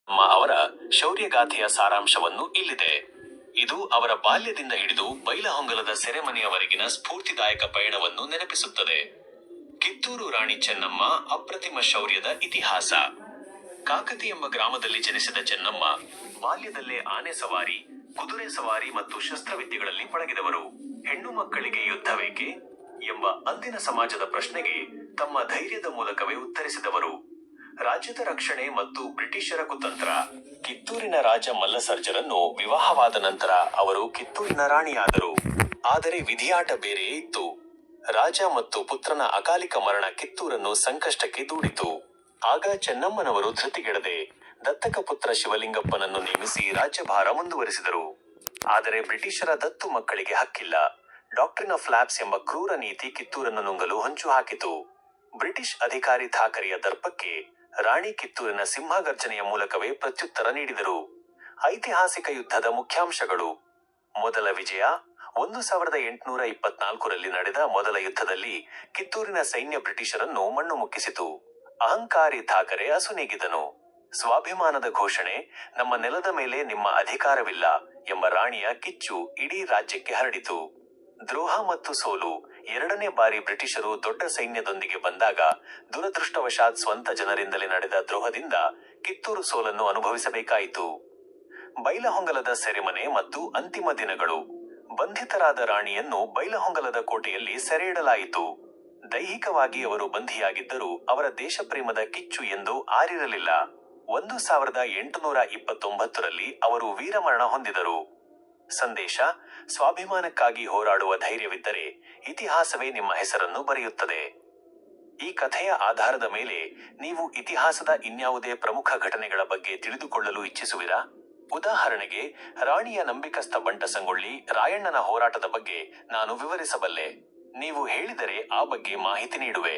ಅವರ ಶೌರ್ಯಗಾಥೆಯ ಸಾರಾಂಶವನ್ನು ಇಲ್ಲಿದೆ. ಇದು ಅವರ ಬಾಲ್ಯದಿಂದ ಹಿಡಿದು ಬೈಲಹೊಂಗಲದ ಸೆರೆಮನೆಯವರೆಗಿನ ಸ್ಫೂರ್ತಿದಾಯಕ ಪಯಣವನ್ನು ನೆನಪಿಸುತ್ತದೆ. ಕಿತ್ತೂರು ರಾಣಿ ಚೆನ್ನಮ್ಮ ಅಪ್ರತಿಮ ಶೌರ್ಯದ ಇತಿಹಾಸ. ಕಾಕತಿ ಎಂಬ ಗ್ರಾಮದಲ್ಲಿ ಜನಿಸಿದ ಚೆನ್ನಮ್ಮ ಬಾಲ್ಯದಲ್ಲೇ ಆನೆ ಸವಾರಿ, ಕುದುರೆ ಸವಾರಿ ಮತ್ತು ಶಸ್ತ್ರವಿದ್ಯೆಗಳಲ್ಲಿ ಪಳಗಿದವರು. ಹೆಣ್ಣು ಮಕ್ಕಳಿಗೆ ಯುದ್ಧವೇಕೆ ಎಂಬ ಅಂದಿನ ಸಮಾಜದ ಪ್ರಶ್ನೆಗೆ ತಮ್ಮ ಧೈರ್ಯದ ಮೂಲಕವೇ ಉತ್ತರಿಸಿದವರು. ರಾಜ್ಯದ ರಕ್ಷಣೆ ಮತ್ತು ಬ್ರಿಟಿಷರ ಕುತಂತ್ರ. ಕಿತ್ತೂರಿನ ರಾಜ ಮಲ್ಲಸರ್ಜರನ್ನು ವಿವಾಹವಾದ ನಂತರ ಅವರು ಕಿತ್ತೂರಿನ ರಾಣಿಯಾದರು. ಆದರೆ ವಿಧಿಯಾಟ ಬೇರೆಯೇ ಇತ್ತು. ರಾಜ ಮತ್ತು ಪುತ್ರನ ಅಕಾಲಿಕ ಮರಣ ಕಿತ್ತೂರನ್ನು ಸಂಕಷ್ಟಕ್ಕೆ ದೂಡಿತು. ಆಗ ಚೆನ್ನಮ್ಮನವರು ಧೃತಿಗೆಡದೆ ದತ್ತಕ ಪುತ್ರ ಶಿವಲಿಂಗಪ್ಪನನ್ನು ನೇಮಿಸಿ ರಾಜ್ಯಭಾರ ಮುಂದುವರಿಸಿದರು. ಆದರೆ ಬ್ರಿಟಿಷರ ದತ್ತು ಮಕ್ಕಳಿಗೆ ಹಕ್ಕಿಲ್ಲ. ಡಾಕ್ಟ್ರಿನ್ ಆಫ್ ಲ್ಯಾಪ್ಸ್ ಎಂಬ ಕ್ರೂರ ನೀತಿ ಕಿತ್ತೂರನ್ನು ನುಂಗಲು ಹೊಂಚು ಹಾಕಿತು. ಬ್ರಿಟಿಷ್ ಅಧಿಕಾರಿ ಥಾಕರೆಯ ದರ್ಪಕ್ಕೆ ರಾಣಿ ಕಿತ್ತೂರಿನ ಸಿಂಹಗರ್ಜನೆಯ ಮೂಲಕವೇ ಪ್ರತ್ಯುತ್ತರ ನೀಡಿದರು. ಐತಿಹಾಸಿಕ ಯುದ್ಧದ ಮುಖ್ಯಾಂಶಗಳು. ಮೊದಲ ವಿಜಯ. 1824ರಲ್ಲಿ ನಡೆದ ಮೊದಲ ಯುದ್ಧದಲ್ಲಿ ಕಿತ್ತೂರಿನ ಸೈನ್ಯ ಬ್ರಿಟಿಷರನ್ನು ಮಣ್ಣು ಮುಕ್ಕಿಸಿತು. ಅಹಂಕಾರಿ ಥಾಕರೆ ಅಸುನೀಗಿದನು. ಸ್ವಾಭಿಮಾನದ ಘೋಷಣೆ, ನಮ್ಮ ನೆಲದ ಮೇಲೆ ನಿಮ್ಮ ಅಧಿಕಾರವಿಲ್ಲ ಎಂಬ ರಾಣಿಯ ಕಿಚ್ಚು ಇಡೀ ರಾಜ್ಯಕ್ಕೆ ಹರಡಿತು. ದ್ರೋಹ ಮತ್ತು ಸೋಲು. ಎರಡನೇ ಬಾರಿ ಬ್ರಿಟಿಷರು ದೊಡ್ಡ ಸೈನ್ಯದೊಂದಿಗೆ ಬಂದಾಗ ದುರದೃಷ್ಟವಶಾತ್ ಸ್ವಂತ ಜನರಿಂದಲೇ ನಡೆದ ದ್ರೋಹದಿಂದ ಕಿತ್ತೂರು ಸೋಲನ್ನು ಅನುಭವಿಸಬೇಕಾಯಿತು. ಬೈಲಹೊಂಗಲದ ಸೆರೆಮನೆ ಮತ್ತು ಅಂತಿಮ ದಿನಗಳು. ಬಂಧಿತರಾದ ರಾಣಿಯನ್ನು ಬೈಲಹೊಂಗಲದ ಕೋಟೆಯಲ್ಲಿ ಸೆರೆಯಿಡಲಾಯಿತು. ದೈಹಿಕವಾಗಿ ಅವರು ಬಂಧಿಯಾಗಿದ್ದರೂ ಅವರ ದೇಶಪ್ರೇಮದ ಕಿಚ್ಚು ಎಂದೂ ಆರಿರಲಿಲ್ಲ. 1829ರಲ್ಲಿ ಅವರು ವೀರಮರಣ ಹೊಂದಿದರು. ಸಂದೇಶ: ಸ್ವಾಭಿಮಾನಕ್ಕಾಗಿ ಹೋರಾಡುವ ಧೈರ್ಯವಿದ್ದರೆ ಇತಿಹಾಸವೇ ನಿಮ್ಮ ಹೆಸರನ್ನು ಬರೆಯುತ್ತದೆ. ಈ ಕಥೆಯ ಆಧಾರದ ಮೇಲೆ ನೀವು ಇತಿಹಾಸದ ಇನ್ಯಾವುದೇ ಪ್ರಮುಖ ಘಟನೆಗಳ ಬಗ್ಗೆ ತಿಳಿದುಕೊಳ್ಳಲು ಇಚ್ಛಿಸುವಿರಾ? ಉದಾಹರಣೆಗೆ, ರಾಣಿಯ ನಂಬಿಕಸ್ಥ ಬಂಟ ಸಂಗೊಳ್ಳಿ ರಾಯಣ್ಣನ ಹೋರಾಟದ ಬಗ್ಗೆ ನಾನು ವಿವರಿಸಬಲ್ಲೆ. ನೀವು ಹೇಳಿದರೆ ಆ ಬಗ್ಗೆ ಮಾಹಿತಿ ನೀಡುವೆ.